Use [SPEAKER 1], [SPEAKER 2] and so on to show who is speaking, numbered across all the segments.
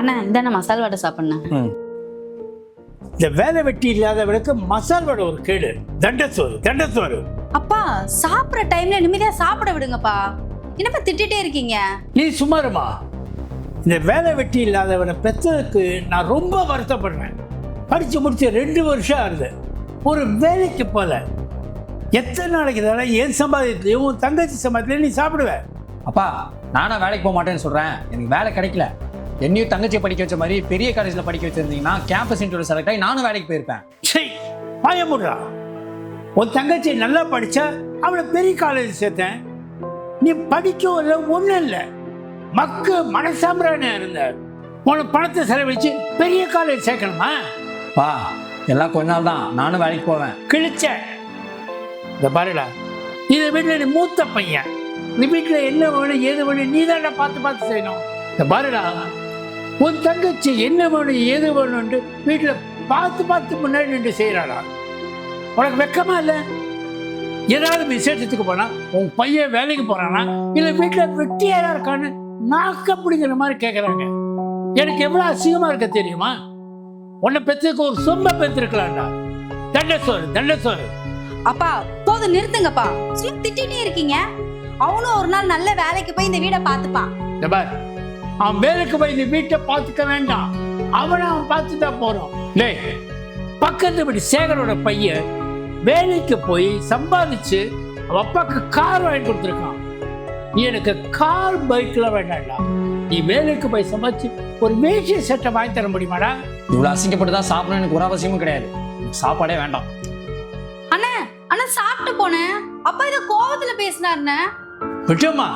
[SPEAKER 1] அண்ணா இந்த மசால் வடை சாப்பிட்ணேன்.
[SPEAKER 2] இந்த வேலை வெட்டி இல்லாதவனுக்கு மசால் வடை ஒரு கேடு. தண்டசோறு.
[SPEAKER 1] அப்பா சாப்பிட்ற டைம்ல நிம்மதியா சாப்பிட விடுங்கப்பா. என்னப்பா திட்டிட்டே இருக்கீங்க?
[SPEAKER 2] நீ சுமாருமா. இந்த வேலை வெட்டி இல்லாதவனை பெற்றதுக்கு நான் ரொம்ப வருத்தப்படுறேன். படிச்சு முடிச்சு 2 வருஷம் ஆகுது, ஒரு வேலைக்கு போல. எத்தனை நாளைக்கு தானே என் சம்பாதியத்துலையும் உன் தங்கச்சி சம்பாதியத்துலையும் நீ சாப்பிடுவேன்?
[SPEAKER 3] அப்பா நானும் வேலைக்கு போக மாட்டேன்னு சொல்கிறேன். எனக்கு வேலை கிடைக்கல. என்னையும் தங்கச்சியை படிக்க வச்ச மாதிரி பெரிய காலேஜில் படிக்க வச்சிருந்தீங்கன்னா கேம்பஸ் இன்டர்வியூ செலக்ட் ஆகி நானும் வேலைக்கு போயிருப்பேன்.
[SPEAKER 2] சரி பயமுடுறா. உன் தங்கச்சி நல்லா படித்தா அவளை பெரிய காலேஜ் சேர்த்தேன். நீ படிக்கவும் இல்லை, ஒன்றும் இல்லை, மனசாம்பிராணியாக இருந்த உனக்கு பணத்தை செலவழிச்சு பெரிய காலேஜ் சேர்க்கணுமா?
[SPEAKER 3] பா எல்லாம் கொஞ்ச நாள் தான், நானும் வேலைக்கு போவேன்.
[SPEAKER 2] கிழிச்ச இந்த பாருடா, இந்த வீட்டில் நீ மூத்த பையன். இந்த வீட்டில் என்ன வேணும் ஏது வேணும் நீ தானே பார்த்து செய்யணும். இந்த பாருடா, உன் தங்கச்சி என்ன வேணும் ஏது வேணும்னு வீட்டில் பார்த்து முன்னாடி நின்று செய்கிறாடா. உனக்கு வெக்கமா இல்லை? ஏதாவது விசேஷத்துக்கு போனா உன் பையன் வேலைக்கு போறானா இல்லை வீட்டில் வெட்டியாரா இருக்கான்னு நாக்க பிடிக்கிற மாதிரி கேட்குறாங்க. எனக்கு எவ்வளோ அசிங்கமா இருக்க தெரியுமா? உன்னை பெற்றுக்கு ஒரு சொம்ப பெற்றிருக்கலாம்டா. தண்டசோறு.
[SPEAKER 1] அப்பா போதும் நிறுத்துங்கப்பா. சும்மா திட்டிட்டே இருக்கீங்க. அவனும் ஒரு நாள் நல்ல வேலைக்கு போய் இந்த வீடை பார்த்துப்பான்.
[SPEAKER 2] அவன் வேலைக்கு போய் இந்த வீட்டை பார்த்துக்க வேண்டாம், அவன் பார்த்துட்டா போறோம். டேய், பக்கத்து வீட்டு சேகரோட பையன் வேலைக்கு போய் சம்பாதிச்சு அவன் அப்பாவுக்கு கார் வாங்கி கொடுத்துருக்கான். நீ எனக்கு கார் பைக்ல வேண்டாம்டா, நீ வேலைக்கு போய் சம்பாதிச்சு ஒரு வேஷ்டி சட்டை வாங்கி தர முடியுமாடா?
[SPEAKER 3] இவ்வளோ அசிங்கப்பட்டு தான் சாப்பிடணும் எனக்கு ஒரு அவசியமும் கிடையாது. சாப்பாடே வேண்டாம்.
[SPEAKER 1] அண்ணா சாப்பிட்டு போனேன். அப்பா இதை கோவத்துல பேசினாருன்னு
[SPEAKER 2] விட்டோமா.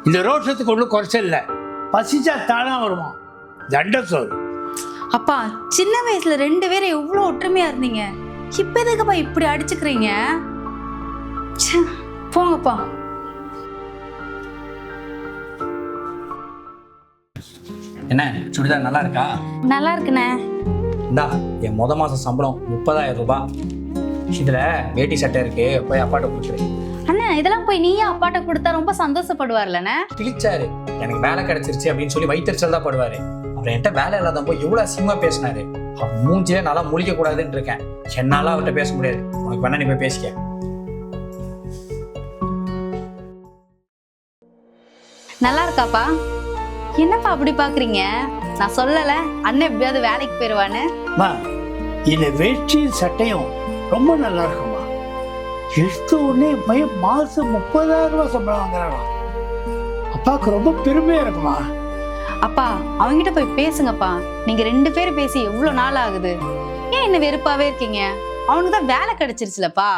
[SPEAKER 2] இந்த ரோஷத்துக்கு ஒன்றும் குறைச்சல் இல்லை, பசிச்சா தானா வருமா. தண்டசோறு.
[SPEAKER 1] அப்பா சின்ன வயசுல 2 பேரும் எவ்வளவு ஒற்றுமையா இருந்தீங்க, இப்ப எதுக்குப்பா இப்படி அடிச்சுக்கிறீங்க? போங்கப்பா.
[SPEAKER 3] என்ன சுடிதார் நல்லா இருக்கா?
[SPEAKER 1] நல்லா இருக்குண்ணே.
[SPEAKER 3] இந்தா என் மாசம் சம்பளம் 30,000 ரூபாய். இதுல வேட்டி சட்டை இருக்கு, போய் அப்பாட்ட கொடுத்துரு.
[SPEAKER 1] அண்ணா இதெல்லாம் போய் நீயே அப்பாட்ட கொடுத்தா ரொம்ப சந்தோஷப்படுவார்லண்ணே.
[SPEAKER 3] கிழிச்சாரு, எனக்கு வேலை கிடைச்சிருச்சு அப்படின்னு சொல்லி வைத்தறிச்சல் தான் படுவாரு. அப்புறம் என்கிட்ட வேலை இல்லாத போய் எவ்வளவு அசிங்கமா பேசினாரு. அவன் மூஞ்சிலே நல்லா முழிக்க கூடாதுன்னு இருக்கேன். என்னால அவர்கிட்ட பேச முடியாது. உனக்கு வேணா நீ போய் பேசிக்க.
[SPEAKER 1] நல்லா இருக்காப்பா? என்னப்பா அப்படி பாக்குறீங்க? நான் சொல்லல அண்ணன் எப்படியாவது வேலைக்கு போயிருவான்னு.
[SPEAKER 2] இந்த வேஷ்டியும் சட்டையும் ரொம்ப நல்லா இருக்குமா. எடுத்த உடனே பையன் மாசம் 30,000 ரூபாய் சம்பளம் வாங்குறானா. அப்பாவுக்கு ரொம்ப பெருமையா இருக்குமா.
[SPEAKER 1] அப்பா அவங்கிட்ட போய் பேசுங்கப்பா. நீங்க 2 பேரும் பேசி எவ்வளவு நாள் ஆகுது? ஏன் என்ன வெறுப்பாவே இருக்கீங்க? அவனுக்கு தான் வேலை கிடைச்சிருச்சுலப்பா.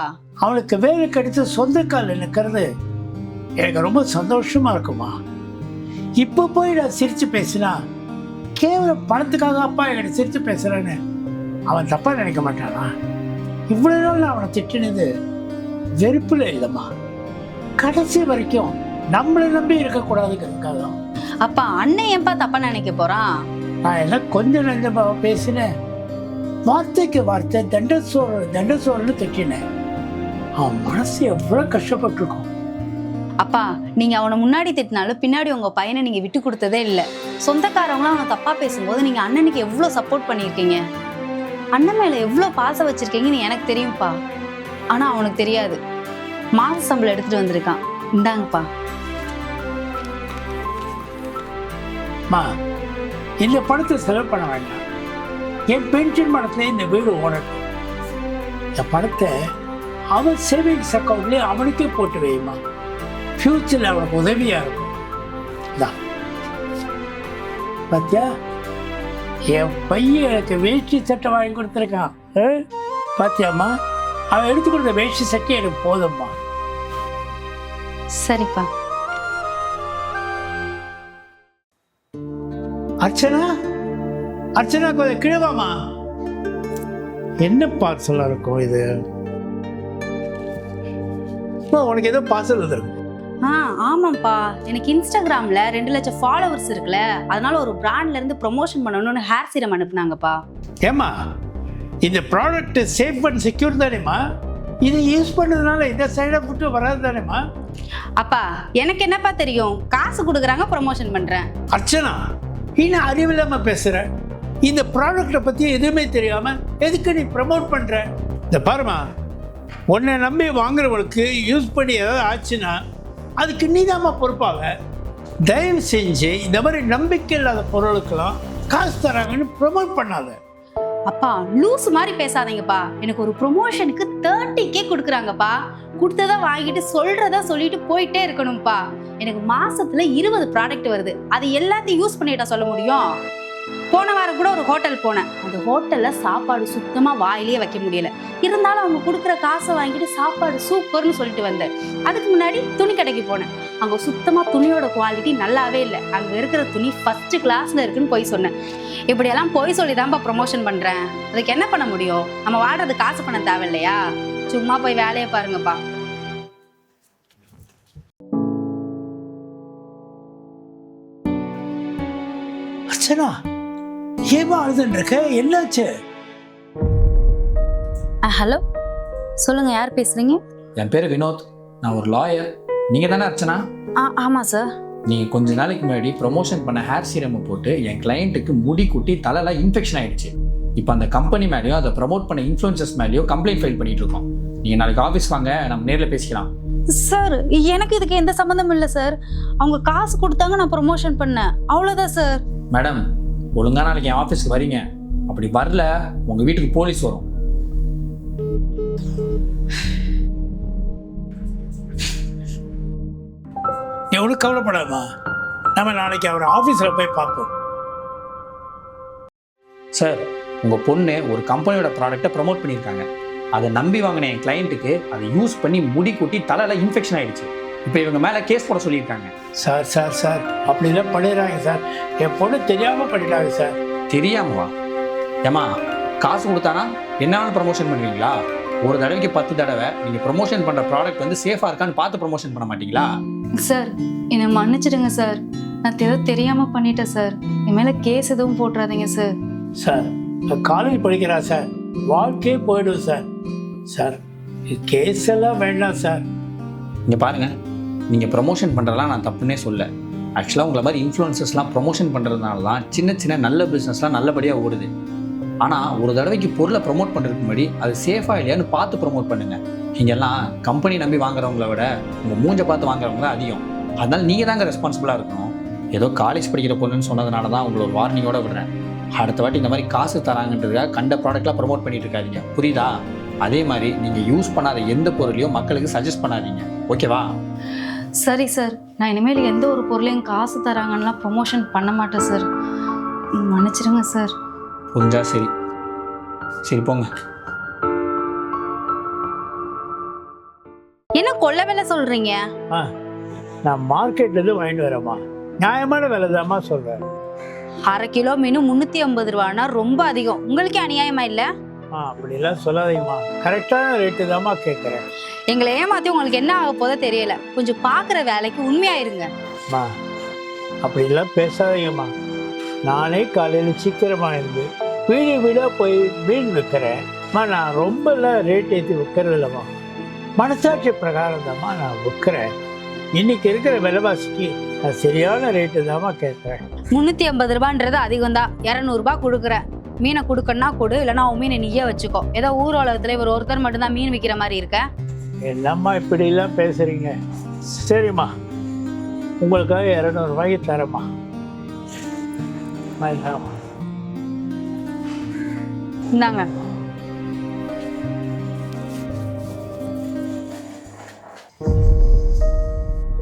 [SPEAKER 2] அவனுக்கு வேலை கிடைச்ச சொந்த கால் நிற்கிறது எனக்கு ரொம்ப சந்தோஷமா இருக்குமா. இப்போ போய் நான் சிரிச்சு பேசினா கேவலம் பணத்துக்காக அப்பா என்கிட்ட சிரிச்சு பேசுறேன்னு அவன் தப்பா நினைக்க மாட்டானா? இவ்வளவு நாள் நான் அவனை திட்டினது வெறுப்புல இல்லைம்மா, கடைசி வரைக்கும் நம்மளை நம்பி இருக்கக்கூடாதுங்கிறதுக்காக.
[SPEAKER 1] அப்பா அண்ணன் ஏன்பா தப்பா நினைக்க போறான்?
[SPEAKER 2] நான் எல்லாம் கொஞ்சம் நஞ்சமா பேசினேன், வார்த்தைக்கு வார்த்தை தண்டசோறுன்னு திட்டினேன். அவன் மனசு எவ்வளவு கஷ்டப்பட்டிருக்கும்.
[SPEAKER 1] அப்பா நீங்க அவனை முன்னாடி திட்டினாலும் பின்னாடி உங்க பையனை நீங்க விட்டு கொடுத்ததே இல்லை. சொந்தக்காரவங்களும் அவனை தப்பா பேசும்போது நீங்க அண்ணனுக்கு எவ்வளவு சப்போர்ட் பண்ணியிருக்கீங்க. அண்ணன் மேல எவ்வளவு பாசம் வச்சிருக்கீங்கன்னு எனக்கு தெரியும்ப்பா. ஆனா அவனுக்கு தெரியாது. மாச சம்பளம் எடுத்துட்டு வந்திருக்கான். இந்தாங்கப்பா.
[SPEAKER 2] இந்த பணத்தை செலவு பண்ண வேண்டாம். என் பென்ஷன் பணத்துல இந்த வீடு ஓடட்டும். இந்த பணத்தை அவன் சேவிங்ஸ் அக்கௌண்ட்லயே அவனுக்கே போட்டு வையுமா. ஃபியூச்சர்ல அவனுக்கு உதவியா இருக்கும். பாத்தியா, என் பையன் எனக்கு வேஷ்டி சட்டை வாங்கி கொடுத்துருக்கான். பாத்தியாம்மா, அவன் எடுத்து கொடுத்த வேஷ்டி சட்டை எனக்கு போதும்மா.
[SPEAKER 1] சரிப்பா.
[SPEAKER 2] அர்ச்சனா கொஞ்சம் கிழவாமா. என்ன பார்சலா இருக்கும் இது? உனக்கு ஏதோ பார்சல் வந்துருக்கும்.
[SPEAKER 1] ஆமாப்பா, எனக்கு இன்ஸ்டாகிராம்ல 2 லட்சம் ஃபாலோவர்ஸ் இருக்குல்ல, அதனால ஒரு பிராண்ட்ல இருந்து ப்ரொமோஷன் பண்ணணும்னு ஹேர் சீரம் அனுப்புனாங்கப்பா.
[SPEAKER 2] ஏமா, இந்த ப்ராடக்ட் சேஃப் அண்ட் செக்யூர் தானேம்மா? இது யூஸ் பண்ணதுனால இந்த சைடு எஃபெக்ட் வராது தானேம்மா?
[SPEAKER 1] அப்பா எனக்கு என்னப்பா தெரியும், காசு கொடுக்குறாங்க ப்ரொமோஷன் பண்றேன்.
[SPEAKER 2] அர்ச்சனா, இன்னும் அறிவில்லாமல் பேசுகிற. இந்த ப்ராடக்டை பற்றி எதுவுமே தெரியாமல் எதுக்கு நீ ப்ரமோட் பண்ணுற? இந்த பாருமா, உன்னை நம்பி வாங்குறவங்களுக்கு யூஸ் பண்ணி ஏதாவது ஆச்சுன்னா அதுக்கு நீதாம்மா பொறுப்பாக. தயவு செஞ்சு இந்த மாதிரி நம்பிக்கை இல்லாத பொருளுக்கெல்லாம் காசு தராங்கன்னு ப்ரமோட் பண்ணாத.
[SPEAKER 1] அப்பா லூஸ் மாதிரி பேசாதீங்கப்பா. எனக்கு ஒரு ப்ரொமோஷனுக்கு 30K கொடுக்குறாங்கப்பா. கொடுத்ததா வாங்கிட்டு சொல்றதா சொல்லிட்டு போயிட்டே இருக்கணும்ப்பா. எனக்கு மாசத்துல 20 ப்ராடக்ட் வருது. அது எல்லாத்தையும் யூஸ் பண்ணிட்டா சொல்ல முடியும்? போன வாரம் கூட ஒரு ஹோட்டல் போனேன். அந்த ஹோட்டல்ல சாப்பாடு சுத்தமா வாயிலேயே வைக்க முடியல. இருந்தாலும் அவங்க கொடுக்குற காசை வாங்கிட்டு சாப்பாடு சூப்பர்னு சொல்லிட்டு வந்தேன். அதுக்கு முன்னாடி துணி கடைக்கு போனேன். அங்க சுத்தமா துணியோட குவாலிட்டி நல்லாவே இல்லை. அங்க இருக்கிற துணி ஃபர்ஸ்ட் கிளாஸ்ல இருக்குன்னு போய் சொன்னேன். இப்படியெல்லாம் போய் சொல்லி தான்ப்பா ப்ரொமோஷன் பண்றேன். அதுக்கு என்ன பண்ண முடியும்? நம்ம வாடுறது காசு பண்ண தேவையில்லையா? சும்மா போய் வேலையை பாருங்கப்பா.
[SPEAKER 2] அர்ச்சனா, ஏமா அழுதுன்னு இருக்க? என்னாச்சு?
[SPEAKER 1] ஹலோ, சொல்லுங்க, யார் பேசுறீங்க?
[SPEAKER 3] என் பேர் வினோத். நான் ஒரு லாயர். நீங்க தானே அர்ச்சனா?
[SPEAKER 1] ஆமா சார்.
[SPEAKER 3] நீங்க கொஞ்ச நாளைக்கு முன்னாடி ப்ரொமோஷன் பண்ண ஹேர் சீரம் போட்டு என் கிளையண்ட்டுக்கு முடி குட்டி தலையில இன்ஃபெக்ஷன் ஆயிடுச்சு. இப்போ அந்த கம்பெனி மேலேயும் அதை ப்ரமோட் பண்ண இன்ஃப்ளூயன்சர்ஸ் மேலேயும் கம்ப்ளைண்ட் ஃபைல் பண்ணிட்டு இருக்கோம். நீங்க நாளைக்கு ஆஃபீஸ் வாங்க, நம்ம நேரில் பேசிக்கலாம்.
[SPEAKER 1] சார், எனக்கு இதுக்கு எந்த சம்மந்தமும் இல்லை சார். அவங்க காசு கொடுத்தாங்க, நான் ப்ரொமோஷன் பண்ணேன், அவ்வளோதான் சார்.
[SPEAKER 3] மேடம், ஒழுங்கா நாளைக்கு என் ஆஃபீஸ்க்கு வரீங்க. அப்படி வரல உங்க வீட்டுக்கு போலீஸ் வரும்.
[SPEAKER 2] எவ்வளவு கவலைப்படாமா, நம்ம நாளைக்கு அவர் ஆஃபீஸில் போய் பார்ப்போம்.
[SPEAKER 3] சார், உங்க பொண்ணு ஒரு கம்பெனியோட ப்ராடக்ட்டை ப்ரமோட் பண்ணியிருக்காங்க. அதை நம்பி வாங்கின என் கிளையண்ட்டுக்கு அதை யூஸ் பண்ணி முடி குட்டி தலையில இன்ஃபெக்ஷன் ஆயிடுச்சு. இப்போ இவங்க மேலே கேஸ் போட சொல்லியிருக்காங்க.
[SPEAKER 2] சார் சார் சார், அப்படிலாம் பண்ணிடுறாங்க சார். என் பொண்ணு தெரியாமல் பண்ணிட்டாங்க சார்.
[SPEAKER 3] தெரியாமவா? ஏமா, காசு கொடுத்தானா என்ன ப்ரமோஷன் பண்ணுவீங்களா? ஒரு தடவைக்கு 10 தடவை நீங்கள் ப்ரொமோஷன் பண்ணுற ப்ராடக்ட் வந்து சேஃபாக இருக்கான்னு பார்த்து ப்ரொமோஷன் பண்ண மாட்டீங்களா?
[SPEAKER 1] சார், என்னை மன்னிச்சிடுங்க சார். நான் ஏதோ தெரியாமல் பண்ணிட்டேன் சார். என் மேலே கேஸ் எதுவும் போட்டுறாதீங்க சார்.
[SPEAKER 2] சார், நான் காலேஜ் படிக்கிறா சார். வாழ்க்கையே போயிடும் சார். சார், கேஸ் எல்லாம் வேண்டாம் சார்.
[SPEAKER 3] இங்கே பாருங்கள், நீங்கள் ப்ரொமோஷன் பண்ணுறதெல்லாம் நான் தப்புன்னே சொல்ல. ஆக்சுவலாக உங்களை மாதிரி இன்ஃப்ளூயன்சர்ஸ்லாம் ப்ரொமோஷன் பண்ணுறதுனால தான் சின்ன சின்ன நல்ல பிஸ்னஸ்லாம் நல்லபடியாக ஓடுது. ஆனால் ஒரு தடவைக்கு பொருளை ப்ரொமோட் பண்ணுறதுக்கு முன்னாடி அது சேஃபாக இல்லையான்னு பார்த்து ப்ரொமோட் பண்ணுங்கள். இங்கெல்லாம் கம்பெனி நம்பி வாங்குறவங்கள விட உங்கள் மூஞ்சை பார்த்து வாங்குறவங்க தான் அதிகம். அதனால் நீங்கள் தாங்க ரெஸ்பான்சிபிளாக இருக்கணும். ஏதோ காலேஜ் படிக்கிற பொண்ணுன்னு சொன்னதுனால தான் உங்களை ஒரு வார்னிங்கோட விடுறேன். அடுத்த வாட்டி இந்த மாதிரி காசு தராங்கன்றதுக்காக கண்ட ப்ராடக்ட்லாம் ப்ரொமோட் பண்ணிட்டு இருக்காதீங்க, புரியுதா? அதே மாதிரி நீங்கள் யூஸ் பண்ணாத எந்த பொருளையும் மக்களுக்கு சஜஸ்ட் பண்ணாதீங்க, ஓகேவா?
[SPEAKER 1] சரி சார், நான் இனிமேல் எந்த ஒரு பொருளையும் காசு தராங்கன்னெலாம் ப்ரொமோஷன் பண்ண மாட்டேன் சார். மன்னிச்சிடுங்க சார்.
[SPEAKER 3] புரிஞ்சா சரி. சரி போங்க.
[SPEAKER 1] என்ன கொள்ள விலை சொல்றீங்க?
[SPEAKER 2] நான் மார்க்கெட்லேருந்து வாங்கிட்டு வரேம்மா. நியாயமான விலை தான்மா சொல்கிறேன்.
[SPEAKER 1] 1/2 கிலோ மீன் 350 ரூபான்னா ரொம்ப அதிகம். உங்களுக்கே அநியாயமா இல்லை?
[SPEAKER 2] அப்படிலாம் சொல்லாதீங்கம்மா. கரெக்டான ரேட்டு தான்மா கேட்குறேன்.
[SPEAKER 1] எங்களை ஏமாற்றி உங்களுக்கு என்ன ஆக போதோ தெரியல. கொஞ்சம் பார்க்குற வேலைக்கு உண்மையாயிருங்க.
[SPEAKER 2] அப்படிலாம் பேசாதீங்கம்மா. நானே காலையில் சீக்கிரமாக இருந்து வீடு வீடாக போய் மீன் விற்கிறேன். நான் ரொம்பலாம் ரேட் ஏற்றி விற்கிறது இல்லைம்மா. மனசாட்சி பிரகாரம் தான்மா நான் விற்கிறேன். இன்னைக்கு இருக்கிற விலைவாசிக்கு நான் சரியான ரேட்டு தான்மா கேட்குறேன்.
[SPEAKER 1] 350 ரூபான்றது அதிகம் தான். 200 ரூபாய் கொடுக்குறேன். மீனை கொடுக்கணும்னா கொடு, இல்லைன்னா உன் மீனை நீயே வச்சுக்கோ. ஏதோ ஊர் உலகத்துல ஒருத்தர் மட்டும்தான் மீன் விற்கிற மாதிரி இருக்க.
[SPEAKER 2] என்னம்மா இப்படிலாம் பேசுறீங்க? சரிம்மா, உங்களுக்காக 200 ரூபாய்க்கு தரேம்மா.
[SPEAKER 1] இந்தாங்க.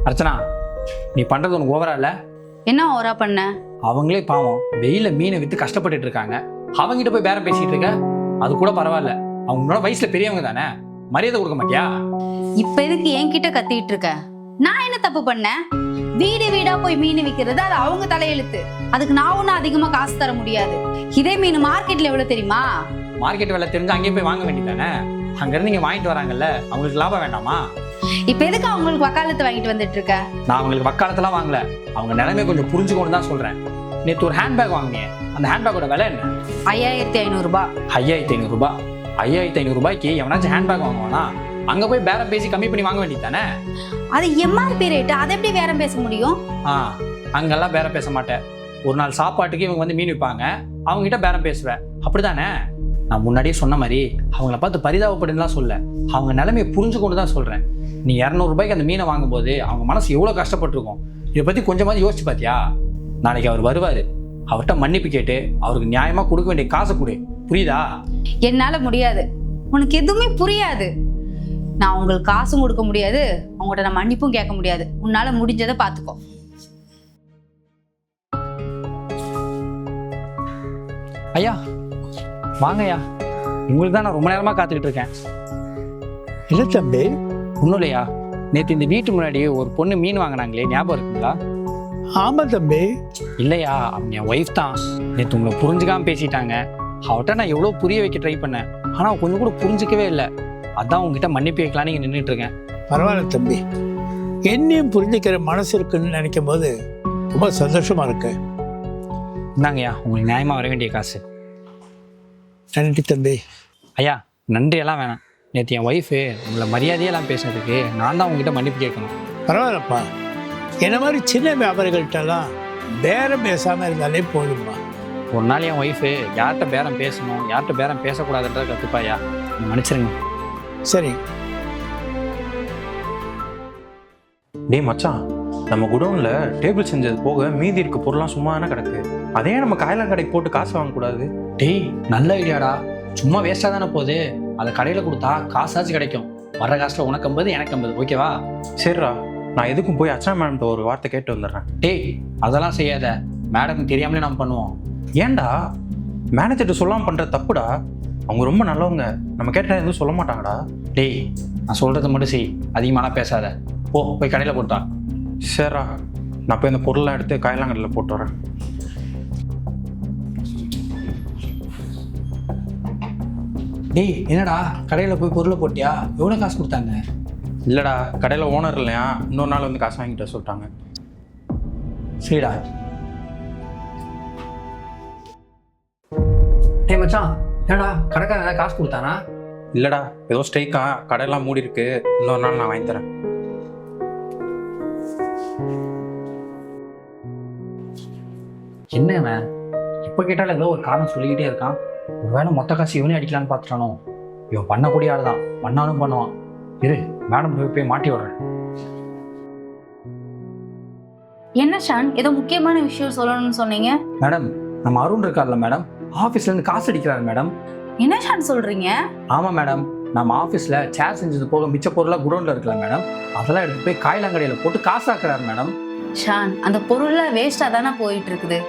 [SPEAKER 3] அர்ச்சனா, நீ பண்றது உனக்கு ஓவரா இல்ல?
[SPEAKER 1] என்ன ஓவரா பண்ண?
[SPEAKER 3] அவங்களே பாவம் வெயில மீனை வித்து கஷ்டப்பட்டுட்டு இருக்காங்க. அவங்கிட்ட போய் பேரம் பேசிட்டு இருக்க. அது கூட பரவாயில்ல, அவங்களோட வயசுல பெரியவங்க தானே, மரியாதை கொடுக்க மாட்டியா?
[SPEAKER 1] இப்ப எதுக்கு என்கிட்ட கத்திட்டு இருக்க? நான் என்ன தப்பு பண்ணேன்? வீடு வீடா போய் மீன் விற்கிறது அது அவங்க தலையெழுத்து. அதுக்கு நான் ஒன்னும் அதிகமா காசு தர முடியாது. இதே மீன் மார்க்கெட்ல எவ்வளவு தெரியுமா?
[SPEAKER 3] மார்க்கெட் விலை தெரிஞ்சு அங்கேயே போய் வாங்க வேண்டியதானே? அங்க இருந்து நீங்க வாங்கிட்டு வராங்கல்ல, அவங்களுக்கு லாபம் வேண்டாமா?
[SPEAKER 1] இப்ப எதுக்கு அவங்களுக்கு வக்காலத்து வாங்கிட்டு வந்துட்டு இருக்க?
[SPEAKER 3] நான் அவங்களுக்கு வக்காலத்தெல்லாம் வாங்கல. அவங்க நிலைமை கொஞ்சம் புரிஞ்சுக்கொண்டு தான் சொல்றேன். நேற்று ஒரு ஹேண்ட்பேக் வாங்கினேன். அந்த ஹேண்ட்பேக்கோட விலை என்ன?
[SPEAKER 1] 5500 ரூபாய்.
[SPEAKER 3] 5500 ரூபாய். 5500 ரூபாய்க்கு எவனாச்சும் ஹேண்ட்பேக் வாங்குவானா? அங்க போய் பேரம் பேசி கம்மி பண்ணி வாங்க வேண்டியது தானே?
[SPEAKER 1] அது எம்ஆர்பி ரேட், அதை எப்படி பேரம் பேச முடியும்?
[SPEAKER 3] அங்கெல்லாம் பேரம் பேச மாட்டேன். ஒரு நாள் சாப்பாட்டுக்கு இவங்க வந்து மீன் விற்பாங்க, அவங்ககிட்ட பேரம் பேசுவேன், அப்படிதானே? நான் முன்னாடியே சொன்ன மாதிரி அவங்கள பார்த்து பரிதாபப்படுன்னு சொல்ல, அவங்க நிலைமையை புரிஞ்சுக்கொண்டு தான் சொல்கிறேன். நீ 200 ரூபாய்க்கு அந்த மீனை வாங்கும்போது அவங்க மனசு எவ்வளோ கஷ்டப்பட்டுருக்கும். இதை பற்றி கொஞ்சமாவது யோசிச்சு பார்த்தியா? நாளைக்கு அவர் வருவார், அவர்கிட்ட மன்னிப்பு கேட்டு அவருக்கு நியாயமாக கொடுக்க வேண்டிய காசை கொடு, புரியுதா?
[SPEAKER 1] என்னால முடியாது, உனக்கு எதுவுமே புரியாது. நான் உங்களுக்கு காசும் கொடுக்க முடியாது, உங்கள்கிட்ட நான் மன்னிப்பும் கேட்க முடியாது. உன்னால முடிஞ்சதை பார்த்துக்கோ.
[SPEAKER 3] ஐயா வாங்க ஐயா, உங்களுக்கு தான் நான் ரொம்ப நேரமாக காத்துக்கிட்டு இருக்கேன்.
[SPEAKER 2] இல்லை தம்பி.
[SPEAKER 3] ஒன்றும் இல்லையா, நேற்று இந்த வீட்டு முன்னாடி ஒரு பொண்ணு மீன் வாங்கினாங்களே, ஞாபகம் இருக்குங்களா?
[SPEAKER 2] ஆமாம் தம்பி.
[SPEAKER 3] இல்லையா, அவங்க என் ஒய்ஃப் தான். நேற்று உங்களை புரிஞ்சுக்காமல் பேசிட்டாங்க. அவட்ட நான் எவ்வளோ புரிய வைக்க ட்ரை பண்ணேன், ஆனால் கொஞ்சம் கூட புரிஞ்சிக்கவே இல்லை. அதான் உங்ககிட்ட மன்னிப்பு வைக்கலான்னு இங்கே நின்றுட்டு இருக்கேன்.
[SPEAKER 2] பரவாயில்ல தம்பி, என்னையும் புரிஞ்சுக்கிற மனசு இருக்குன்னு நினைக்கும் போது ரொம்ப சந்தோஷமா இருக்கு.
[SPEAKER 3] இந்தாங்கய்யா உங்களுக்கு நியாயமாக வர வேண்டிய காசு.
[SPEAKER 2] நன்றி தம்பி.
[SPEAKER 3] ஐயா நன்றியெல்லாம் வேணாம், நேற்று என் ஒய்ஃபு உங்களை மரியாதையெல்லாம் பேசுனதுக்கு நான் தான் உங்ககிட்ட மன்னிப்பு கேட்கணும்.
[SPEAKER 2] பரவாயில்லப்பா, என்ன மாதிரி சின்ன வியாபாரிகள்கிட்டலாம் பேரம் பேசாமல் இருந்தாலே போதும்மா.
[SPEAKER 3] ஒரு நாள் என் ஒய்ஃபு யார்கிட்ட பேரம் பேசணும், யார்கிட்ட பேரம் பேசக்கூடாதுன்றத கற்றுப்பாயா, மன்னிச்சிருங்க.
[SPEAKER 2] சரி.
[SPEAKER 4] டேய் மச்சான், நம்ம குடோனில் டேபிள் செஞ்சது போக மீதி இருக்க பொருள்லாம் சும்மா தானே கிடக்கு. அதே நம்ம காயெல்லாம் கடைக்கு போட்டு காசு வாங்கக்கூடாது?
[SPEAKER 3] டேய் நல்ல ஐடியாடா, சும்மா வேஸ்ட்டாக தானே போகுது, அதை கடையில் கொடுத்தா காசாச்சும் கிடைக்கும். வர காசில் உனக்கு 50 எனக்கு 50, ஓகேவா?
[SPEAKER 4] சரிடா, நான் எதுக்கும் போய் அச்சா மேம்கிட்ட ஒரு வார்த்தை கேட்டு வந்துடுறேன்.
[SPEAKER 3] டேய் அதெல்லாம் செய்யாத, மேடம் தெரியாமலே நம்ம பண்ணுவோம்.
[SPEAKER 4] ஏன்டா மேனேஜர்கிட்ட சொல்லாமல் பண்ணுற தப்புடா. அவங்க ரொம்ப நல்லவங்க, நம்ம கேட்டால் எதுவும் சொல்ல மாட்டாங்கடா.
[SPEAKER 3] டேய் நான் சொல்கிறத மட்டும் செய், அதிகமாலாம் பேசாத. போய் கடையில் கொடுத்தா.
[SPEAKER 4] சரிடா, நான் போய் இந்த பொருள்லாம் எடுத்து காயலாங்கடையில் போட்டு வரேன்.
[SPEAKER 3] டேய் என்னடா கடையில் போய் பொருளை போட்டியா? எவ்வளோ காசு கொடுத்தாங்க?
[SPEAKER 4] இல்லைடா, கடையில் ஓனர் இல்லையா, இன்னொரு நாள் வந்து காசு வாங்கிட்டு சொல்லிட்டாங்க.
[SPEAKER 3] சரிடா. டேய் மச்சான், ஏடா கடைக்காரன் ஏதாவது காசு கொடுத்தானா?
[SPEAKER 4] இல்லைடா, ஏதோ ஸ்ட்ரைக்கா, கடையெல்லாம் மூடி இருக்கு, இன்னொரு நாள் நான் வாங்கி தரேன்.
[SPEAKER 3] என்ன அவன் இப்போ கேட்டாலும் ஏதோ ஒரு காரணம் சொல்லிக்கிட்டே இருக்கான். ஒருவேளை மொத்த காசு இவனே அடிக்கலான்னு பார்த்துட்டானோ? இவன் பண்ணக்கூடிய ஆள் தான், பண்ணாலும் பண்ணுவான். இரு மேடம் போய் மாட்டி விடுறேன்.
[SPEAKER 1] என்ன ஷான், ஏதோ முக்கியமான விஷயம் சொல்லணும்னு சொன்னீங்க.
[SPEAKER 3] மேடம் நம்ம அருண் இருக்கார்ல மேடம், ஆஃபீஸ்லேருந்து காசு அடிக்கிறாரு மேடம்.
[SPEAKER 1] என்ன ஷான் சொல்றீங்க?
[SPEAKER 3] ஆமாம் மேடம், நம்ம ஆஃபீஸில் சேர் செஞ்சது போக மிச்ச பொருளாக குடோனில் இருக்கலாம் மேடம், அதெல்லாம் எடுத்து போய் காயிலாங்கடையில் போட்டு காசு ஆக்குறாரு மேடம்.
[SPEAKER 1] ஷான், அந்த பொருள்லாம் வேஸ்டா தானே போயிட்டு இருக்குது.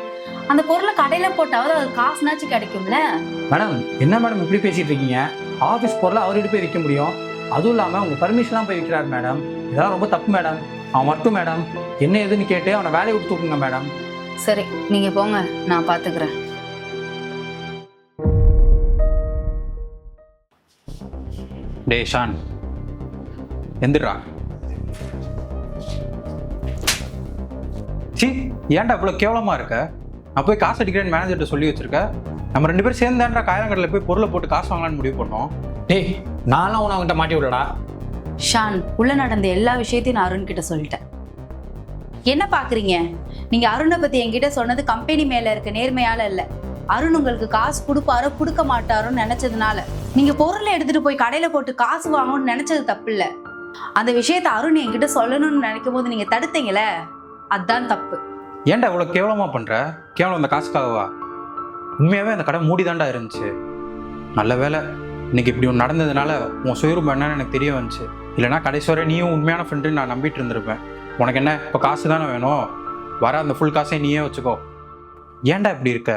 [SPEAKER 1] அந்த பொருளை கடையில போட்டாவது அது காசுனாச்சும் கிடைக்கும்ல.
[SPEAKER 3] மேடம் என்ன மேடம் இப்படி பேசிட்டு இருக்கீங்க? ஆஃபீஸ் பொருளை அவர்கிட்ட போய் விற்க முடியும், அதுவும் இல்லாமல் உங்கள் பர்மிஷன்லாம் போய் விற்கிறாரு மேடம். இதெல்லாம் ரொம்ப தப்பு மேடம். அவன் மட்டும் மேடம் என்ன ஏதுன்னு கேட்டு அவனை வேலையை விட்டு தூக்குங்க மேடம்.
[SPEAKER 1] சரி நீங்க போங்க, நான் பாத்துக்கிறேன்.
[SPEAKER 4] டேய் ஷான், எந்திரா. சி, ஏன்டா இவ்வளோ கேவலமாக இருக்க? நான் போய் காசு அடிக்கிறேன்னு மேனேஜர்கிட்ட சொல்லி வச்சிருக்க. நம்ம 2 பேரும் சேர்ந்தாண்டா காயலாங்கடையில் போய் பொருளை போட்டு காசு வாங்கலான்னு முடிவு பண்ணோம்.
[SPEAKER 3] டேய் நான்லாம் உன்னை அவன்கிட்ட மாட்டி விடடா.
[SPEAKER 1] ஷான், உள்ள நடந்த எல்லா விஷயத்தையும் நான் அருண் கிட்ட சொல்லிட்டேன். என்ன பாக்குறீங்க? நீங்க அருணை பத்தி என்கிட்ட சொன்னது கம்பெனி மேல இருக்க நேர்மையால இல்ல, அருண் உங்களுக்கு காசு கொடுப்பாரோ கொடுக்க மாட்டாரோன்னு நினைச்சதுனால. நீங்க பொருளை எடுத்துட்டு போய் கடையில போட்டு காசு வாங்கணும்னு நினைச்சது தப்பு இல்ல. அந்த விஷயத்த அருண் என்கிட்ட சொல்லணும்னு நினைக்கும் போது நீங்க தடுத்தீங்களே, அதுதான் தப்பு.
[SPEAKER 4] ஏன்டா இவ்வளோ கேவலமாக பண்ணுற? கேவலம் அந்த காசுக்காகவா? உண்மையாகவே அந்த கடை மூடி தாண்டா இருந்துச்சு. நல்ல வேலை இன்னைக்கு இப்படி ஒன்று நடந்ததுனால உன் சுயரூபம் என்னன்னு எனக்கு தெரிய வந்துச்சு. இல்லைனா கடைசி வரை நீயும் உண்மையான ஃப்ரெண்டுன்னு நான் நம்பிட்டு இருந்திருப்பேன். உனக்கு என்ன இப்போ காசு தானே வேணும்? வர அந்த ஃபுல் காசையும் நீயே வச்சுக்கோ. ஏன்டா இப்படி இருக்க?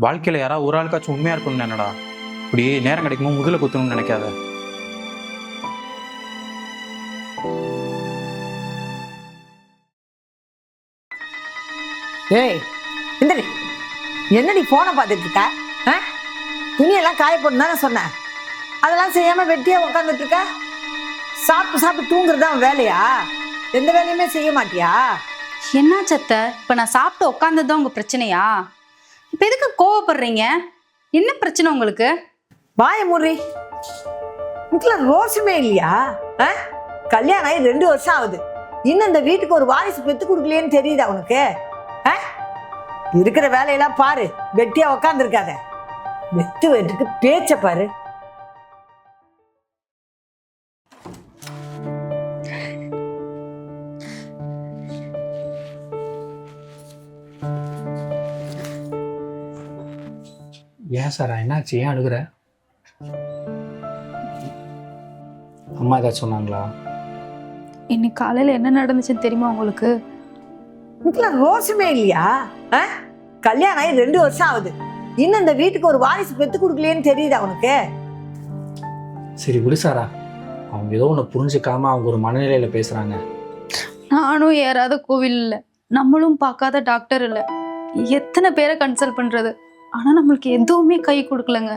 [SPEAKER 4] வாழ்க்கையில் யாராவது ஒரு ஆளுக்காச்சும் உண்மையாக இருக்கணும்னு என்னடா இப்படி நேரம் கிடைக்குமோ முதல்ல குத்தணும்னு நினைக்காத.
[SPEAKER 5] ஏய் இந்தடி, என்னடி போனை பார்த்துட்டு இருக்க? துணியெல்லாம் காய போட்டு தானே சொன்னேன், அதெல்லாம் செய்யாம வெட்டியா உட்காந்துட்டு இருக்க. சாப்பிட்டு சாப்பிட்டு தூங்குறது தான் வேலையா? எந்த வேலையுமே செய்ய மாட்டியா?
[SPEAKER 1] என்ன சத்த, இப்ப நான் சாப்பிட்டு உட்காந்ததுதான் உங்க பிரச்சனையா? இப்ப எதுக்கு கோவப்படுறீங்க? என்ன பிரச்சனை உங்களுக்கு?
[SPEAKER 5] வாய மூடி. வீட்டுல ரோஷமே இல்லையா? கல்யாணம் ஆகி 2 வருஷம் ஆகுது, இன்னும் இந்த வீட்டுக்கு ஒரு வாரிசு பெத்து கொடுக்கலையேன்னு தெரியுதா உனக்கு? இருக்கிற வேலையெல்லாம் பாரு, வெட்டியா உக்காந்துருக்காத. வெட்டு வெட்டுக்கு பேச்ச பாரு.
[SPEAKER 3] ஏன் சாரா, என்னாச்சு? ஏன் அழுகுற? அம்மா ஏதாச்சும் சொன்னாங்களா?
[SPEAKER 1] இன்னைக்கு காலையில என்ன நடந்துச்சுன்னு தெரியுமா உங்களுக்கு?
[SPEAKER 5] இதுக்கெல்லாம் ரோஷமே இல்லையா? கல்யாணம் ஆகி 2 வருஷம் ஆகுது, இன்னும் இந்த வீட்டுக்கு ஒரு வாரிசு பெத்து கொடுக்கலையேன்னு தெரியுது அவனுக்கு.
[SPEAKER 3] சரி விடு சாரா, அவங்க ஏதோ ஒன்று புரிஞ்சுக்காம அவங்க ஒரு மனநிலையில பேசுறாங்க.
[SPEAKER 1] நானும் ஏறாத கோவில் இல்லை, நம்மளும் பார்க்காத டாக்டர் இல்லை, எத்தனை பேரை கன்சல்ட் பண்றது, ஆனா நம்மளுக்கு எதுவுமே கை கொடுக்கலங்க.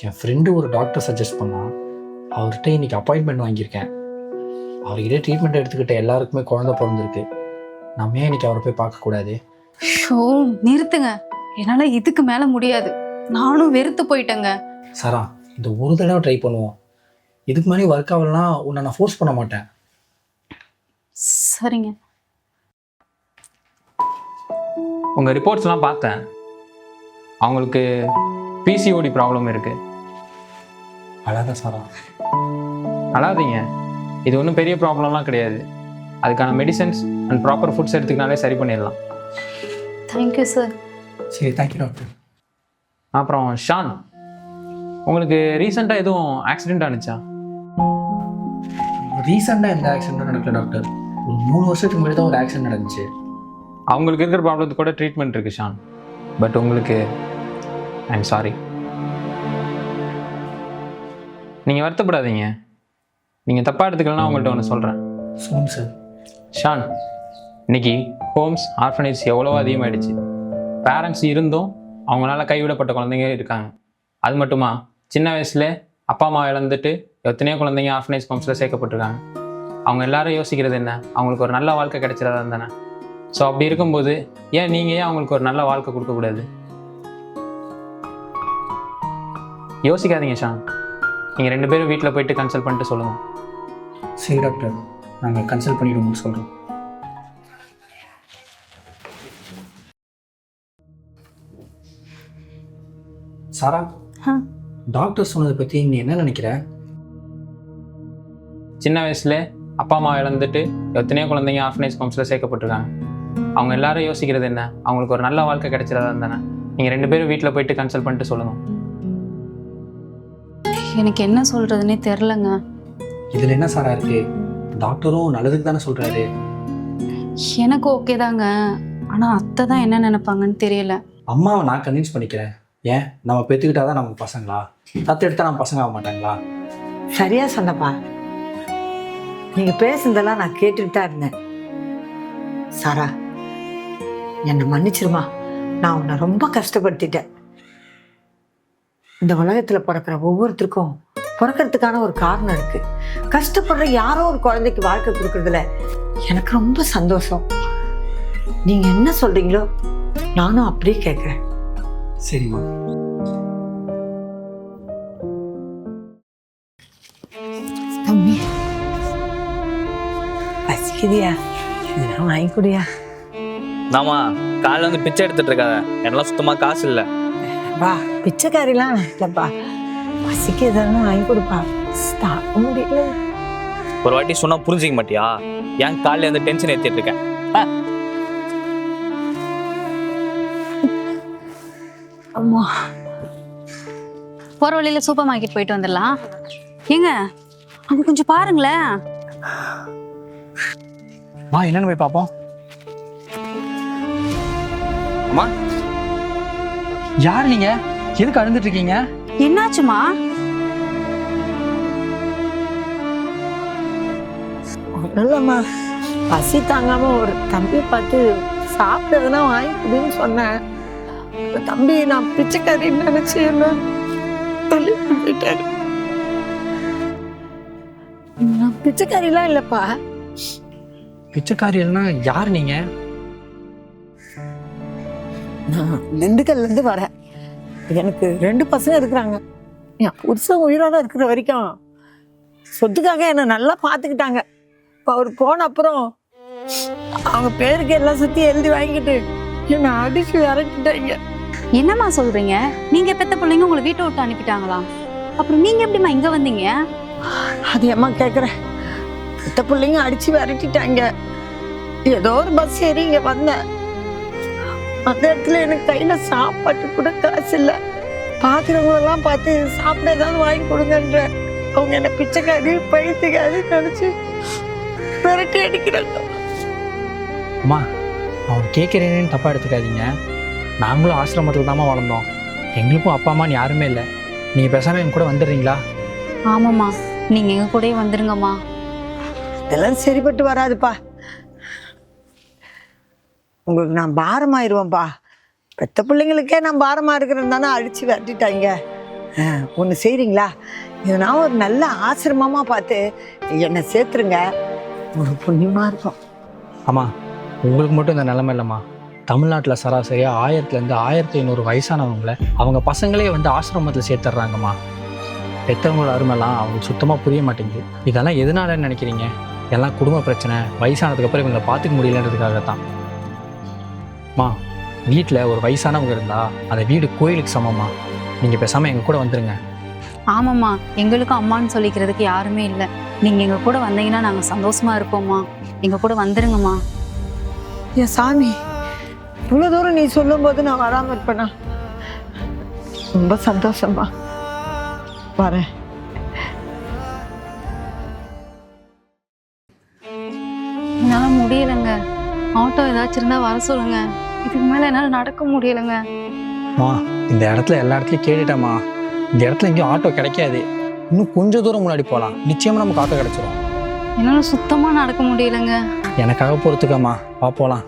[SPEAKER 3] என் ஃப்ரெண்டு ஒரு டாக்டர் சஜஸ்ட் பண்ணா, அவர்கிட்ட இன்னைக்கு அப்பாயின்மெண்ட் வாங்கியிருக்கேன். அவர்கிட்ட ட்ரீட்மெண்ட் எடுத்துக்கிட்ட எல்லாருக்குமே குழந்தை பிறந்திருக்கு. நம்ம ஏன் இன்னைக்கு அவரை போய் பார்க்கக்கூடாது?
[SPEAKER 1] ஷோ நிறுத்துங்க, என்னால இதுக்கு மேல முடியாது, நானும் வெறுத்து போயிட்டேங்க.
[SPEAKER 3] சாரா, இந்த ஒரு தடவை ட்ரை பண்ணுவோம். இதுக்கு மாதிரி ஒர்க் ஆகலன்னா உன்னை நான் ஃபோர்ஸ் பண்ண மாட்டேன்.
[SPEAKER 1] சரிங்க.
[SPEAKER 4] உங்கள் ரிப்போர்ட்ஸ்லாம் பார்த்தேன். அவங்களுக்கு பிசிஓடி ப்ராப்ளம் இருக்குது.
[SPEAKER 3] அழகா சாரா.
[SPEAKER 4] அழாதீங்க, இது ஒன்றும் பெரிய ப்ராப்ளம்லாம் கிடையாது. அதுக்கான மெடிசன்ஸ் அண்ட் ப்ராப்பர் ஃபுட்ஸ் எடுத்துக்கினாலே சரி பண்ணிடலாம்.
[SPEAKER 1] Thank you sir.
[SPEAKER 3] சரி, தேங்க்யூ டாக்டர்.
[SPEAKER 4] அப்புறம் ஷான், உங்களுக்கு ரீசெண்டாக எதுவும் ஆக்சிடென்ட் ஆனிச்சா?
[SPEAKER 3] ரீசெண்டாக எந்த ஆக்சிடென்ட்டும் நடக்கல டாக்டர். ஒரு 3 வருஷத்துக்கு முன்னாடி தான் ஒரு ஆக்சிடென்ட் நடந்துச்சு.
[SPEAKER 4] அவங்களுக்கு இருக்கிற ப்ராப்ளத்துக்கு கூட ட்ரீட்மெண்ட் இருக்குது ஷான். பட் உங்களுக்கு ஐ எம் சாரி. நீங்கள் வருத்தப்படாதீங்க. நீங்கள் தப்பாக எடுத்துக்கலன்னா உங்கள்கிட்ட ஒன்று சொல்கிறேன்.
[SPEAKER 3] சொல்லுங்க சார்.
[SPEAKER 4] ஷான், இன்னைக்கு ஹோம்ஸ் ஆர்ஃபனேஜ் எவ்வளவோ அதிகமாகிடுச்சு. பேரண்ட்ஸ் இருந்தும் அவங்களால கைவிடப்பட்ட குழந்தைங்க இருக்காங்க. அது மட்டுமா, சின்ன வயசுல அப்பா அம்மா இழந்துட்டு எத்தனையோ குழந்தைங்க ஆர்ஃபனேஜ் ஹோம்ஸில் சேர்க்கப்பட்டிருக்காங்க. அவங்க எல்லாரும் யோசிக்கிறது என்ன, அவங்களுக்கு ஒரு நல்ல வாழ்க்கை கிடைச்சிடாதா தானே. ஸோ அப்படி இருக்கும்போது ஏன் நீங்கள் ஏன் அவங்களுக்கு ஒரு நல்ல வாழ்க்கை கொடுக்கக்கூடாது? யோசிக்காதீங்க ஷான். நீங்கள் 2 பேரும் வீட்டில் போயிட்டு கன்சல்ட் பண்ணிட்டு சொல்லுங்கள்.
[SPEAKER 3] சரி டாக்டர், நாங்கள் கன்சல்ட் பண்ணிவிடுவோம்னு சொல்கிறோம். சாரா, டாக்டர் சொன்னதை பற்றி நீ என்ன நினைக்கிற?
[SPEAKER 4] சின்ன வயசுல அப்பா அம்மா இழந்துட்டு எத்தனையோ குழந்தைங்க ஆர்ஃபனேஜ் ஹோம்ஸில் சேர்க்கப்பட்டிருக்காங்க. அவங்க எல்லாரும் யோசிக்கிறது என்ன, அவங்களுக்கு ஒரு நல்ல வாழ்க்கை கிடைச்சிடாதா தானே. நீங்கள் 2 பேரும் வீட்டில் போயிட்டு கன்சல்ட் பண்ணிட்டு சொல்லுங்கள்.
[SPEAKER 1] எனக்கு என்ன சொல்றதுன்னே தெரிலங்க.
[SPEAKER 3] இதில் என்ன சாரா இருக்கு? டாக்டரும் நல்லதுக்கு தானே சொல்கிறாரு.
[SPEAKER 1] எனக்கு ஓகே தாங்க, ஆனா அத்தை தான் என்ன நினைப்பாங்கன்னு தெரியல.
[SPEAKER 3] அம்மாவை நான் கன்வின்ஸ் பண்ணிக்கிறேன். ஏன், நம்ம பெற்றுக்கிட்டாதான் நம்ம பசங்களா? தத்து எடுத்தால் நம்ம பசங்க ஆக மாட்டாங்களா?
[SPEAKER 5] சரியா சொன்னப்பா. நீங்க பேசுனதெல்லாம் நான் கேட்டுக்கிட்டு தான் இருந்தேன். சாரா, என்னை மன்னிச்சிருமா, நான் உன்னை ரொம்ப கஷ்டப்படுத்திட்டேன். இந்த உலகத்துல பிறக்கிற ஒவ்வொருத்தருக்கும் பிறக்கிறதுக்கான ஒரு காரணம் இருக்கு. கஷ்டப்படுற யாரோ ஒரு குழந்தைக்கு வாழ்க்கை கொடுக்கறதுல எனக்கு ரொம்ப சந்தோஷம். நீங்க என்ன சொல்றீங்களோ நானும் அப்படியே கேட்கிறேன்.
[SPEAKER 3] சரிம்மா.
[SPEAKER 5] தம்பி, பசிக்குதியா? இதெல்லாம் வாங்கி குடியா.
[SPEAKER 6] நாமா காலைல வந்து பிச்சை எடுத்துட்டு இருக்காத, என்னெல்லாம் சுத்தமா காசு இல்லை.
[SPEAKER 5] வா, பிச்சைக்காரிலாம் இல்லப்பா, பசிக்கு எதாவது வாங்கி கொடுப்பா. தாக்க முடியல.
[SPEAKER 6] ஒரு வாட்டி சொன்னா புரிஞ்சிக்க மாட்டியா? ஏன் காலையில வந்து டென்ஷன் ஏற்றிட்டு இருக்கேன்?
[SPEAKER 1] அம்மா, போற வழியில சூப்பர் மார்க்கெட் போயிட்டு வந்துடலாம். ஏங்க, அங்க கொஞ்சம் பாருங்களேன்.
[SPEAKER 3] வா, என்னன்னு போய் பார்ப்போம்.
[SPEAKER 6] அம்மா,
[SPEAKER 3] யார் நீங்க? எதுக்கு அழுந்துட்டு இருக்கீங்க?
[SPEAKER 1] என்னாச்சுமா?
[SPEAKER 5] இல்லம்மா, பசி தாங்காம ஒரு தம்பி பார்த்து சாப்பிட்டதுன்னா வாங்கி கொடுன்னு சொன்னேன். தம்பி நான் பிச்சைக்காரின்னு நினைச்சு என்ன தள்ளிட்டு போயிட்டாரு. நான் பிச்சைக்காரிலாம் இல்லப்பா.
[SPEAKER 3] பிச்சைக்காரியல்னா யார் நீங்க?
[SPEAKER 5] நான் திண்டுக்கல்ல இருந்து வரேன். எனக்கு 2 பசங்க இருக்கிறாங்க. என் புருஷன் உயிரோட இருக்கிற வரைக்கும் சொத்துக்காக என்னை நல்லா பார்த்துக்கிட்டாங்க. இப்போ அவர் போன அப்புறம் அவங்க பேருக்கு எல்லாம் சுற்றி எழுதி வாங்கிட்டு என்னை அடிச்சு விரட்டிட்டாங்க.
[SPEAKER 1] என்னம்மா சொல்றீங்க? நீங்க பெத்த பிள்ளைங்க உங்களை வீட்டை விட்டு அனுப்பிட்டாங்களா? அப்புறம் நீங்க எப்படிம்மா இங்க வந்தீங்க?
[SPEAKER 5] அது ஏம்மா கேட்குறேன்? மற்ற பிள்ளைங்க அடிச்சு விரட்டிட்டாங்க. ஏதோ ஒரு பஸ் ஏறி இங்க வந்தேன். அந்த இடத்துல எனக்கு கையில சாப்பாட்டு கூட காசு இல்லை. பாக்குறவங்களெல்லாம் பார்த்து சாப்பிட ஏதாவது வாங்கி கொடுங்கன்ற அவங்க என்ன பிச்சைக்காரி பழுத்துக்காது நினைச்சு விரட்டி அடிக்கிறாங்க.
[SPEAKER 7] அம்மா, அவன் கேட்குறேன்னு தப்பாக எடுத்துக்காதீங்க. நாங்களும் ஆசிரமத்தில் தாம்மா வளர்ந்தோம். எங்களுக்கும் அப்பா அம்மான்னு யாருமே இல்லை. நீங்கள் பேசாமல் எங்க கூட வந்துடுறீங்களா?
[SPEAKER 1] ஆமாம்மா, நீங்க எங்க கூடயே வந்துருங்கம்மா.
[SPEAKER 5] இதெல்லாம் சரிப்பட்டு வராதுப்பா. உங்களுக்கு நான் பாரமாயிருவேன்ப்பா. பெத்த பிள்ளைங்களுக்கே நான் பாரமா இருக்கிறேன்னு தானே அடிச்சு விரட்டிட்டாங்க. ஒன்று செய்கிறீங்களா? இதனா ஒரு நல்ல ஆசிரமமா பார்த்து என்னை சேர்த்துருங்க. உங்களுக்கு புண்ணியமா இருக்கும்.
[SPEAKER 7] அம்மா, உங்களுக்கு மட்டும் இந்த நிலைமை இல்லைம்மா. தமிழ்நாட்டில் சராசரியாக 1000லேருந்து 1500 வயசானவங்களை அவங்க பசங்களே வந்து ஆசிரமத்தில் சேர்த்துட்றாங்கம்மா. பெற்றவங்களோட அருமைலாம் அவங்களுக்கு சுத்தமாக புரிய மாட்டேங்குது. இதெல்லாம் எதனாலன்னு நினைக்கிறீங்க? எல்லாம் குடும்ப பிரச்சனை. வயசானதுக்கப்புறம் இவங்களை பார்த்துக்க முடியலன்றதுக்காகத்தான். அம்மா, வீட்டில் ஒரு வயசானவங்க இருந்தால் அந்த வீடு கோயிலுக்கு சமம்மா. நீங்கள் பேசாமல் எங்கள் கூட வந்துடுங்க.
[SPEAKER 1] ஆமாம்மா, எங்களுக்கும் அம்மான்னு சொல்லிக்கிறதுக்கு யாருமே இல்லை. நீங்க எங்க கூட வந்தீங்கன்னா நாங்க சந்தோஷமா இருப்போம்மா. எங்க கூட வந்துருங்கம்மா.
[SPEAKER 5] என் சாமி, இவ்வளோ தூரம் நீ சொல்லும் போது நான் வராமல் இருப்பேனா? ரொம்ப சந்தோஷமா. வரேன்.
[SPEAKER 1] என்னால முடியலைங்க. ஆட்டோ ஏதாச்சும் இருந்தா வர சொல்லுங்க. இதுக்கு மேல என்னால நடக்க முடியலைங்க.
[SPEAKER 7] அம்மா, இந்த இடத்துல எல்லா இடத்துலையும் கேட்டுட்டேம்மா. இந்த இடத்துல எங்கேயும் ஆட்டோ கிடைக்காது. இன்னும் கொஞ்சம் தூரம் முன்னாடி போகலாம். நிச்சயமாக நமக்கு ஆட்டோ கிடைச்சிரும்.
[SPEAKER 1] என்னால சுத்தமா நடக்க முடியலைங்க.
[SPEAKER 7] எனக்காக பொறுத்துக்கம்மா, வா போகலாம்.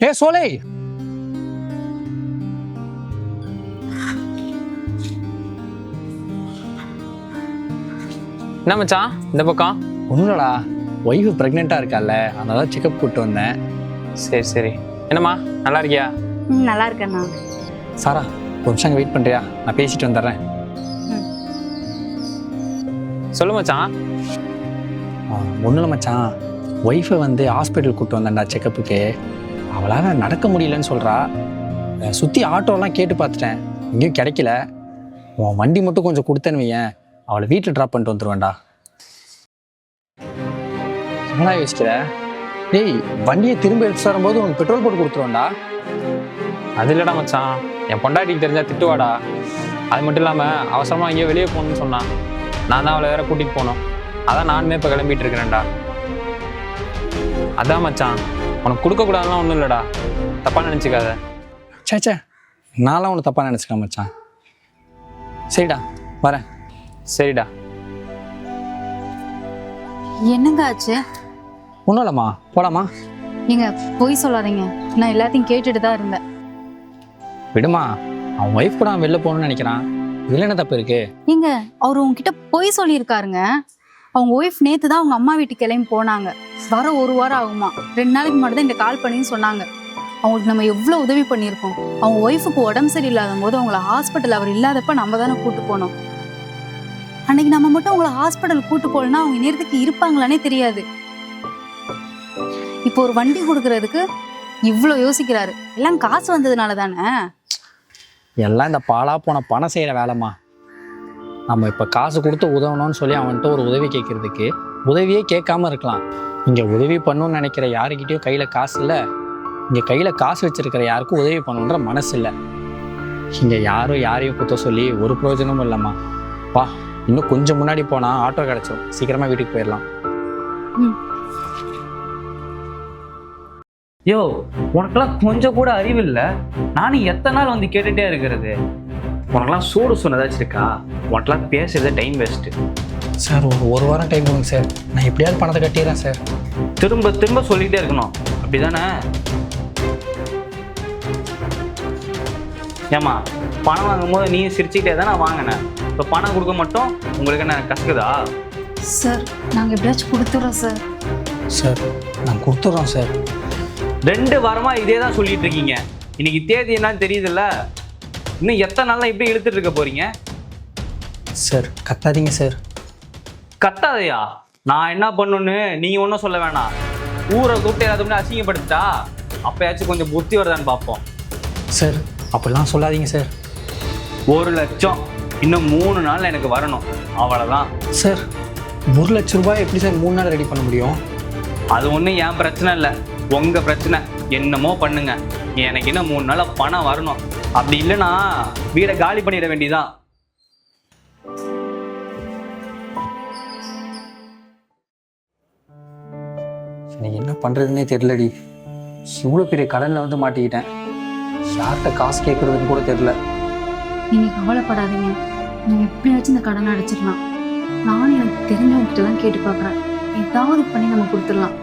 [SPEAKER 7] ஏ சோலை,
[SPEAKER 6] என்ன மச்சான் இந்த பக்கம்?
[SPEAKER 7] ஒன்றும்லடா, ஒய்ஃபு ப்ரெக்னெண்ட்டாக இருக்கால, அதனால செக்கப் கூப்பிட்டு வந்தேன்.
[SPEAKER 6] சரி சரி. என்னம்மா நல்லா இருக்கியா?
[SPEAKER 1] நல்லா இருக்கேண்ணா.
[SPEAKER 7] சாரா, ஒரு நிமிஷம் அங்கே வெயிட் பண்ணுறியா? நான் பேசிட்டு வந்துடுறேன்.
[SPEAKER 6] சொல்லு மச்சான்.
[SPEAKER 7] ஒன்றும் இல்லை மச்சான், ஒய்ஃபை வந்து ஹாஸ்பிட்டல் கூப்பிட்டு வந்தேன்டா செக்கப்புக்கு. அவளால் நடக்க முடியலன்னு சொல்கிறா. சுற்றி ஆட்டோலாம் கேட்டு பார்த்துட்டேன், எங்கேயும் கிடைக்கல. உன் வண்டி மட்டும் கொஞ்சம் கொடுத்தேன்னு வையேன், அவளை வீட்டில் ட்ராப் பண்ணிட்டு வந்துடுவேன்டா. என்னடா யோசிக்கிற? டேய், வண்டியை திரும்ப எடுத்து வரும்போது உனக்கு பெட்ரோல் போட்டு கொடுத்துருவேன்டா.
[SPEAKER 6] அது இல்லடா மச்சான், என் பொண்டாட்டிக்கு தெரிஞ்சா திட்டுவாடா. அது மட்டும் இல்லாமல் அவசரமாக எங்கேயோ வெளியே போகணும்னு சொன்னான். நான் தான் அவளை வேற கூட்டிகிட்டு போனோம். அதான் நானுமே இப்போ கிளம்பிட்டு இருக்கிறேன்டா. அதான் மச்சான், உனக்கு கொடுக்கக்கூடாதுலாம் ஒன்றும் இல்லைடா, தப்பாக நினச்சிக்காத.
[SPEAKER 7] சேச்சே, நான்லாம் ஒன்று தப்பாக நினச்சிக்கலாம் மச்சான். சரிடா, வரேன்.
[SPEAKER 6] சரிடா.
[SPEAKER 1] என்னங்க ஆச்சு?
[SPEAKER 7] ஒன்றும் இல்லைம்மா, போலாமா?
[SPEAKER 1] நீங்க பொய் சொல்லாதீங்க. நான் எல்லாத்தையும் கேட்டுட்டு தான் இருந்தேன்.
[SPEAKER 7] விடுமா, அவன் ஒய்ஃப் கூட அவன் வெளில போகணும்னு நினைக்கிறான். இதில் என்ன தப்பு இருக்கு?
[SPEAKER 1] ஏங்க, அவர் உங்ககிட்ட பொய் சொல்லியிருக்காருங்க. அவங்க ஒய்ஃப் நேத்து தான் அவங்க அம்மா வீட்டுக்கு கிளம்பி போனாங்க. வர 1 வாரம் ஆகுமா. 2 நாளைக்கு முன்னாடி தான் இந்த கால் பண்ணின்னு சொன்னாங்க. அவங்களுக்கு நம்ம எவ்வளோ உதவி பண்ணியிருக்கோம். அவங்க ஒய்ஃபுக்கு உடம்பு சரியில்லாத போது அவங்கள ஹாஸ்பிட்டல் அவர் இல்லாதப்ப நம்ம தானே கூட்டு போனோம். அன்னைக்கு நம்ம மட்டும் அவங்கள ஹாஸ்பிட்டல் கூட்டு போகலன்னா அவங்க நேரத்துக்கு இருப்பாங்களானே தெரியாது. இப்போ ஒரு வண்டி கொடுக்கறதுக்கு இவ்வளோ யோசிக்கிறாரு. எல்லாம் காசு வந்ததுனால தானே.
[SPEAKER 7] எல்லாம் இந்த பாலா போன பணம் செய்கிற வேலைம்மா. நம்ம இப்போ காசு கொடுத்து உதவணும்னு சொல்லி அவன்கிட்ட ஒரு உதவி கேட்கறதுக்கு உதவியே கேட்காம இருக்கலாம். இங்கே உதவி பண்ணணும்னு நினைக்கிற யாருக்கிட்டையும் கையில் காசு இல்லை. இங்கே கையில் காசு வச்சிருக்கிற யாருக்கும் உதவி பண்ணணுன்ற மனசு இல்லை. இங்கே யாரும் யாரையும் குத்த சொல்லி ஒரு பிரயோஜனமும் இல்லைம்மா. வா, இன்னும் கொஞ்சம் முன்னாடி போனால் ஆட்டோ கிடச்சிடும். சீக்கிரமாக வீட்டுக்கு போயிடலாம்.
[SPEAKER 8] யோ, உனக்கெல்லாம் கொஞ்சம் கூட அறிவு இல்லை. நானும் எத்தனை நாள் வந்து கேட்டுகிட்டே இருக்கிறது. உனக்கெல்லாம் சூடு சொன்னதாச்சும் இருக்கா? உனக்கெல்லாம் பேசுறது டைம் வேஸ்ட்டு.
[SPEAKER 7] சார், ஒரு வாரம் டைம் கொடுங்க சார். நான் எப்படியாவது பணத்தை கட்டிடுறேன் சார்.
[SPEAKER 8] திரும்ப திரும்ப சொல்லிக்கிட்டே இருக்கணும், அப்படி தானே? ஏம்மா, பணம் வாங்கும் போது நீ சிரிச்சுக்கிட்டே தான் நான் வாங்கினேன். இப்போ பணம் கொடுக்க மட்டும் உங்களுக்கு என்ன கசக்குதா?
[SPEAKER 1] சார், நாங்கள் எப்படியாச்சும் கொடுத்துட்றோம் சார்.
[SPEAKER 7] சார் நான் கொடுத்துட்றோம் சார்.
[SPEAKER 8] 2 வாரமா இதே தான் சொல்லிட்டு இருக்கீங்க. இன்னைக்கு தேதி என்னன்னு தெரியுதுல்ல. இன்னும் எத்தனை நாள்லாம் இப்படி இழுத்துட்டு இருக்க போறீங்க?
[SPEAKER 7] சார் கத்தாதீங்க சார்.
[SPEAKER 8] கத்தாதையா? நான் என்ன பண்ணுன்னு நீங்க ஒன்றும் சொல்ல வேணாம். ஊரை கூப்பிட்டு எல்லாத்துக்குமே அசிங்கப்படுத்திட்டா அப்பயாச்சும் கொஞ்சம் புத்தி வருதான்னு பார்ப்போம்.
[SPEAKER 7] சார் அப்படிலாம் சொல்லாதீங்க சார்.
[SPEAKER 8] 1 லட்சம் இன்னும் 3 நாள் எனக்கு வரணும், அவ்வளோதான்.
[SPEAKER 7] சார் 1 லட்ச ரூபாய் எப்படி சார் 3 நாள் ரெடி பண்ண முடியும்?
[SPEAKER 8] அது ஒன்றும் என் பிரச்சனை இல்லை, உங்கள் பிரச்சனை. என்னமோ பண்ணுங்க, எனக்கு இன்னும் 3 நாள் பணம் வரணும். அப்படி இல்லைன்னா வீடை காலி பண்ணிட வேண்டியதான்.
[SPEAKER 3] எனக்கு என்ன பண்ணுறதுன்னே தெரியலடி. இவ்வளோ பெரிய கடனில் வந்து மாட்டிக்கிட்டேன். யார்கிட்ட காசு கேட்குறதுன்னு கூட தெரியல.
[SPEAKER 1] நீங்க கவலைப்படாதீங்க, நீங்க எப்படியாச்சும் இந்த கடனை அடைச்சிடலாம். நானும் எனக்கு தெரிஞ்சவங்ககிட்ட தான் கேட்டு பார்க்குறேன். ஏதாவது பண்ணி நம்ம கொடுத்துடலாம்.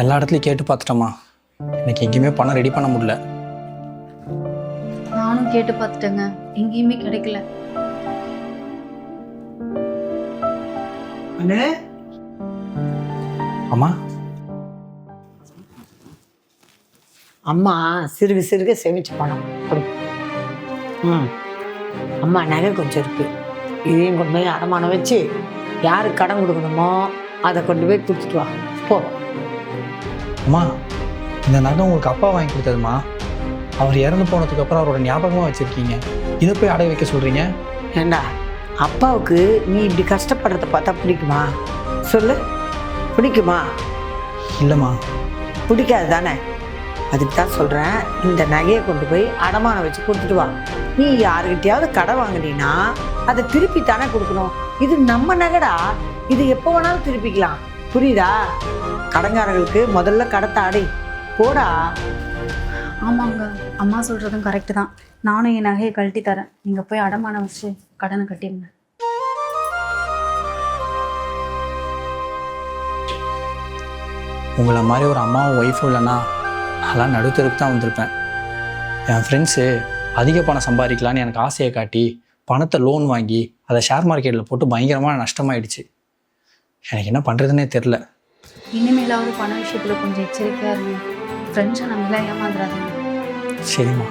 [SPEAKER 7] எல்லா இடத்துலையும் கேட்டு பார்த்துட்டோமா, எனக்கு எங்கேயுமே பணம் ரெடி பண்ண முடியல.
[SPEAKER 1] நானும் கேட்டு பார்த்துட்டேங்க, எங்கேயுமே கிடைக்கல.
[SPEAKER 5] அண்ணே
[SPEAKER 7] அம்மா
[SPEAKER 5] அம்மா சிறுக சிறுக சேமிச்சு பணம் கொடுக்கும். அம்மா நகை கொஞ்சம் இருக்கு, இதையும் கொண்டு போய் அடமானம் வச்சு யாருக்கு கடன் கொடுக்கணுமோ அதை கொண்டு போய் கொடுத்துட்டு வா போ.
[SPEAKER 7] அம்மா இந்த நகை உங்களுக்கு அப்பா வாங்கி கொடுத்ததுமா. அவர் இறந்து போனதுக்கு அப்புறம் அவரோட ஞாபகமாக வச்சுருக்கீங்க, இதை போய் அடகு வைக்க சொல்கிறீங்க?
[SPEAKER 5] ஏண்டா அப்பாவுக்கு நீ இப்படி கஷ்டப்படுறத பார்த்தா பிடிக்குமா? சொல்லு, பிடிக்குமா?
[SPEAKER 7] இல்லைம்மா.
[SPEAKER 5] பிடிக்காது தானே? அதுக்கு தான் சொல்கிறேன், இந்த நகையை கொண்டு போய் அடமானம் வச்சு கொடுத்துட்டு வா. நீ யாருக்கிட்டையாவது கடன் வாங்கினீன்னா அதை திருப்பி தானே கொடுக்கணும். இது நம்ம நகைடா, இது எப்போ வேணாலும் திருப்பிக்கலாம். புரியுதா? கடன்காரங்களுக்கு முதல்ல கடத்தை அடை போடா.
[SPEAKER 1] ஆமாங்க, அம்மா சொல்றதும் கரெக்டு தான். நானும் என் நகையை கழட்டி தரேன், நீங்க போய் அடமானம் வச்சு கடனை கட்டிடுங்க.
[SPEAKER 7] உங்களை மாதிரி ஒரு அம்மாவும் ஒய்ஃபும் இல்லைன்னா அதெல்லாம் நடுத்தருக்கு தான் வந்திருப்பேன். என் ஃப்ரெண்ட்ஸு அதிக பணம் சம்பாதிக்கலான்னு எனக்கு ஆசையை காட்டி பணத்தை லோன் வாங்கி அதை ஷேர் மார்க்கெட்டில் போட்டு பயங்கரமாக நஷ்டமாயிடுச்சு. எனக்கு என்ன பண்ணுறதுன்னே தெரில.
[SPEAKER 1] இனிமேலாவது பண விஷயத்துல கொஞ்சம் எச்சரிக்கையா இருங்க. ஃப்ரெண்ட்ஸை நம்மளாம் ஏமாந்துடாதீங்க.
[SPEAKER 7] சரிம்மா.